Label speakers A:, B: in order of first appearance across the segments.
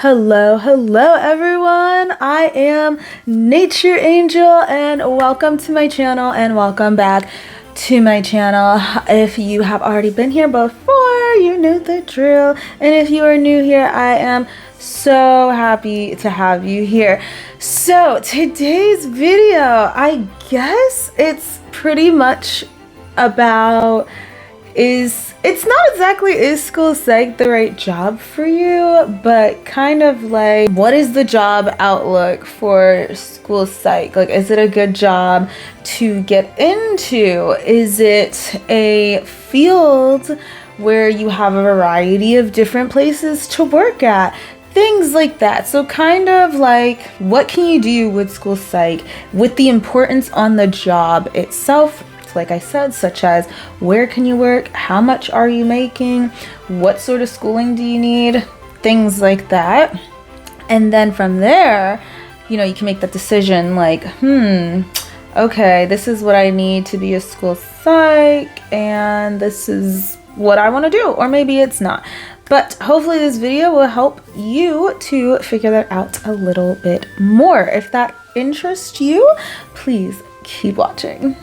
A: Hello everyone. I am Nature Angel and welcome to my channel and welcome back to my channel. If you have already been here before, you know the drill. And if you are new here, I am so happy to have you here. So today's video, I guess it's pretty much about it's not exactly is school psych the right job for you, but kind of like, what is the job outlook for school psych? Like, is it a good job to get into? Is it a field where you have a variety of different places to work at? Things like that. So kind of like, what can you do with school psych with the importance on the job itself? Like I said, such as where can you work, how much are you making, what sort of schooling do you need, things like that. And then from there, you know, you can make that decision like, okay, this is what I need to be a school psych and this is what I want to do, or maybe it's not. But hopefully this video will help you to figure that out a little bit more. If that interests you, please keep watching.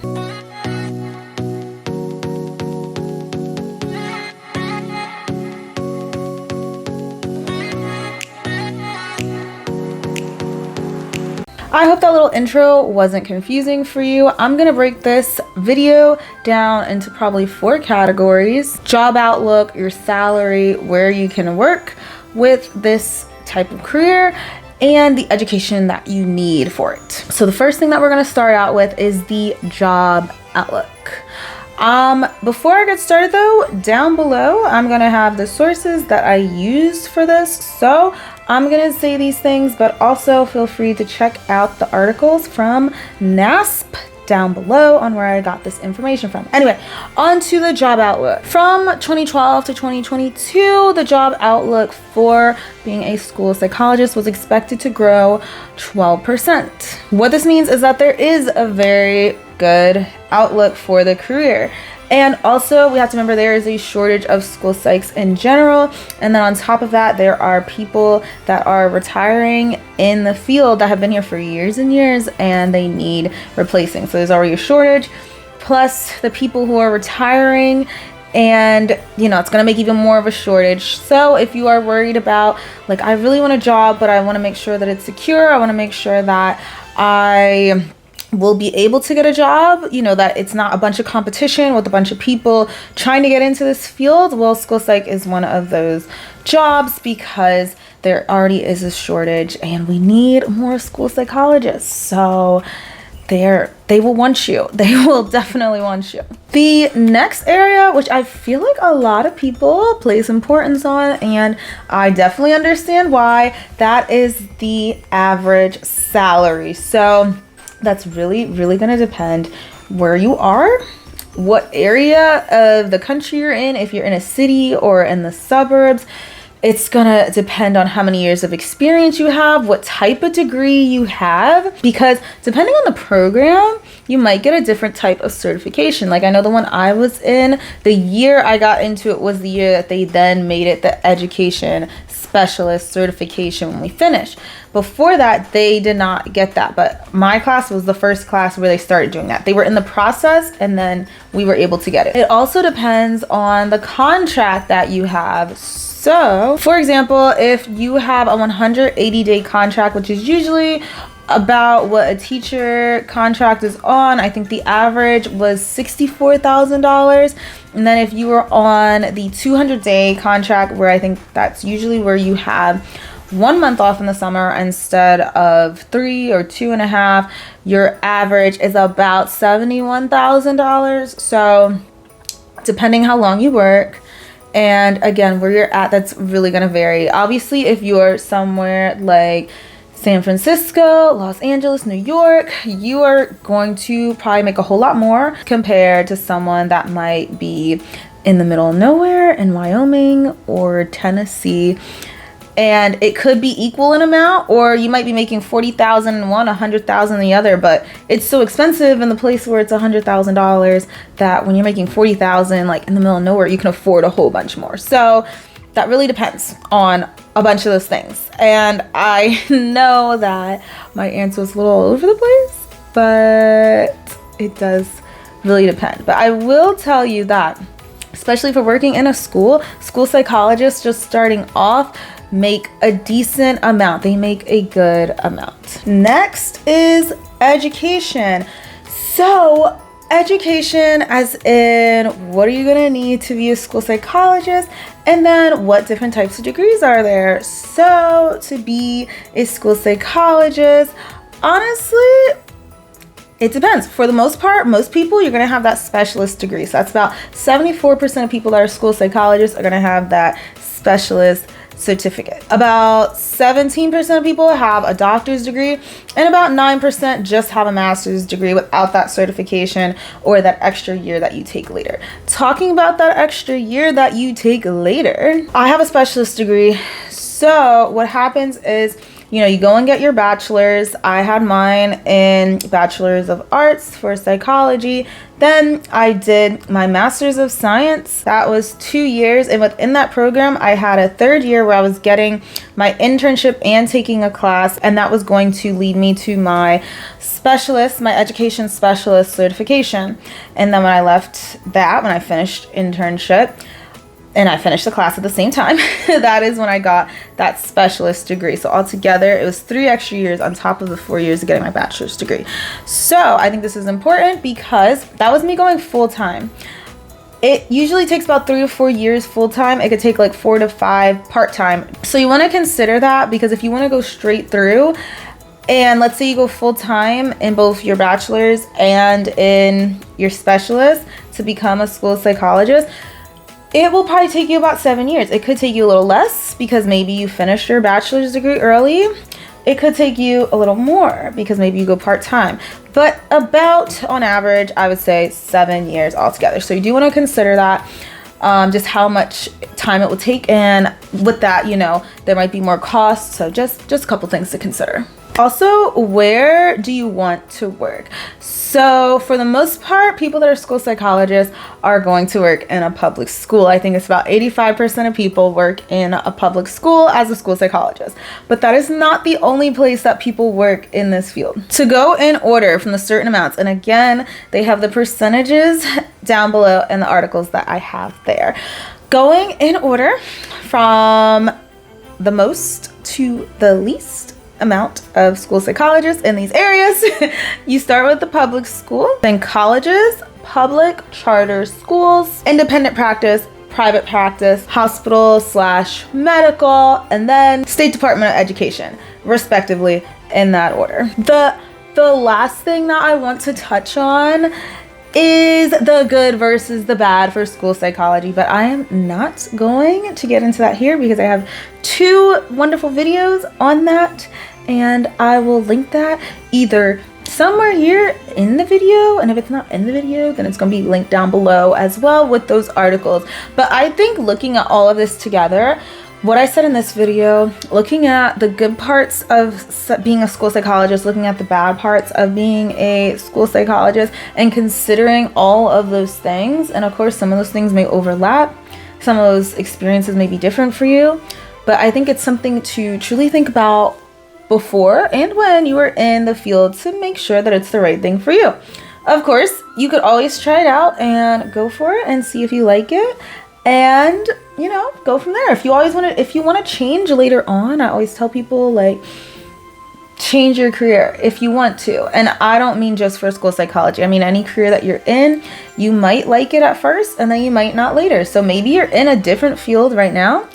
A: I hope that little intro wasn't confusing for you. I'm gonna break this video down into probably 4 categories: job outlook, your salary, where you can work with this type of career, and the education that you need for it. So the first thing that we're gonna start out with is the job outlook. Before I get started though, down below, I'm gonna have the sources that I used for this. So I'm gonna say these things, but also feel free to check out the articles from NASP down below on where I got this information from. Anyway, on to the job outlook. From 2012 to 2022, the job outlook for being a school psychologist was expected to grow 12%. What this means is that there is a very good outlook for the career. And also we have to remember there is a shortage of school psychs in general. And then on top of that, there are people that are retiring in the field that have been here for years and years and they need replacing. So there's already a shortage, plus the people who are retiring, and you know, it's gonna make even more of a shortage. So if you are worried about like, I really want a job, but I wanna make sure that it's secure, I wanna make sure that I will be able to get a job, you know, that it's not a bunch of competition with a bunch of people trying to get into this field, well, school psych is one of those jobs because there already is a shortage and we need more school psychologists. So they will want you. They will definitely want you. The next area, which I feel like a lot of people place importance on, and I definitely understand why, that is the average salary. So that's really going to depend where you are, what area of the country you're in, if you're in a city or in the suburbs. It's gonna depend on how many years of experience you have, what type of degree you have, because depending on the program, you might get a different type of certification. Like I know the one I was in, the year I got into it was the year that they then made it the education specialist certification when we finished. Before that, they did not get that, but my class was the first class where they started doing that. They were in the process and then we were able to get it. It also depends on the contract that you have. So, for example, if you have a 180-day contract, which is usually about what a teacher contract is on, I think the average was $64,000. And then if you were on the 200-day contract, where I think that's usually where you have 1 month off in the summer instead of 3 or 2.5, your average is about $71,000. So depending how long you work, and again, where you're at, that's really going to vary. Obviously, if you're somewhere like San Francisco, Los Angeles, New York, you are going to probably make a whole lot more compared to someone that might be in the middle of nowhere in Wyoming or Tennessee. And it could be equal in amount, or you might be making $40,000 in one, $100,000 in the other, but it's so expensive in the place where it's $100,000 that when you're making $40,000 like in the middle of nowhere, you can afford a whole bunch more. So that really depends on a bunch of those things. And I know that my answer was a little all over the place, but it does really depend. But I will tell you that, especially for working in a school psychologists just starting off make a decent amount. They make a good amount. Next is education. So education, as in what are you gonna need to be a school psychologist, and then what different types of degrees are there. So to be a school psychologist, honestly, it depends. For the most part, most people, you're gonna have that specialist degree. So that's about 74% of people that are school psychologists are gonna have that specialist certificate. About 17% of people have a doctor's degree, and about 9% just have a master's degree without that certification or that extra year that you take later. Talking about that extra year that you take later, I have a specialist degree. So what happens is, you know, you go and get your bachelor's. I had mine in Bachelor's of Arts for psychology. Then I did my Master's of Science. That was 2 years. And within that program, I had a third year where I was getting my internship and taking a class. And that was going to lead me to my specialist, my education specialist certification. And then when I left that, when I finished internship, and I finished the class at the same time, that is when I got that specialist degree. So altogether, it was 3 extra years on top of the 4 years of getting my bachelor's degree. So I think this is important because that was me going full-time. It usually takes about 3 to 4 years full-time. It could take like 4 to 5 part-time. So you want to consider that, because if you want to go straight through, and let's say you go full-time in both your bachelor's and in your specialist to become a school psychologist, it will probably take you about 7 years. It could take you a little less because maybe you finished your bachelor's degree early. It could take you a little more because maybe you go part-time. But about, on average, I would say 7 years altogether. So you do want to consider that, just how much time it will take. And with that, you know, there might be more costs. So just a couple things to consider. Also, where do you want to work? So for the most part, people that are school psychologists are going to work in a public school. I think it's about 85% of people work in a public school as a school psychologist. But that is not the only place that people work in this field. To go in order from the certain amounts, and again, they have the percentages down below in the articles that I have there. Going in order from the most to the least amount of school psychologists in these areas. You start with the public school, then colleges, public charter schools, independent practice, private practice, hospital/medical, and then State Department of Education, respectively, in that order. The last thing that I want to touch on is the good versus the bad for school psychology, but I am not going to get into that here because I have 2 wonderful videos on that, and I will link that either somewhere here in the video, and if it's not in the video, then it's going to be linked down below as well with those articles. But I think looking at all of this together, what I said in this video, looking at the good parts of being a school psychologist, looking at the bad parts of being a school psychologist, and considering all of those things, and of course some of those things may overlap, some of those experiences may be different for you, but I think it's something to truly think about before and when you are in the field to make sure that it's the right thing for you. Of course, you could always try it out and go for it and see if you like it, and you know, go from there. If you want to change later on, I always tell people, like, change your career if you want to. And I don't mean just for school psychology. I mean any career that you're in, you might like it at first and then you might not later. So maybe you're in a different field right now,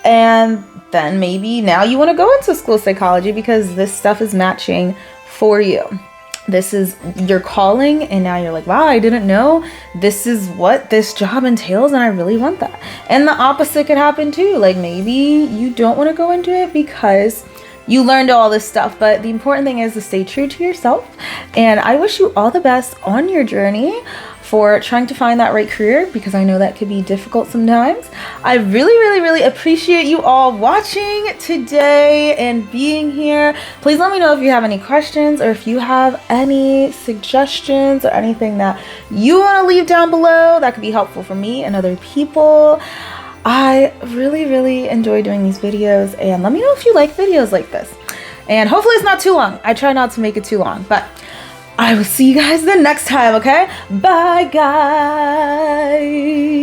A: and then maybe now you want to go into school psychology because this stuff is matching for you. This is your calling, and now you're like, wow, I didn't know this is what this job entails, and I really want that. And the opposite could happen too. Like, maybe you don't want to go into it because you learned all this stuff, but the important thing is to stay true to yourself. And I wish you all the best on your journey for trying to find that right career, because I know that could be difficult sometimes. I really appreciate you all watching today and being here. Please let me know if you have any questions or if you have any suggestions or anything that you want to leave down below that could be helpful for me and other people. I really enjoy doing these videos, and let me know if you like videos like this. And hopefully it's not too long. I try not to make it too long, but I will see you guys the next time, okay? Bye, guys.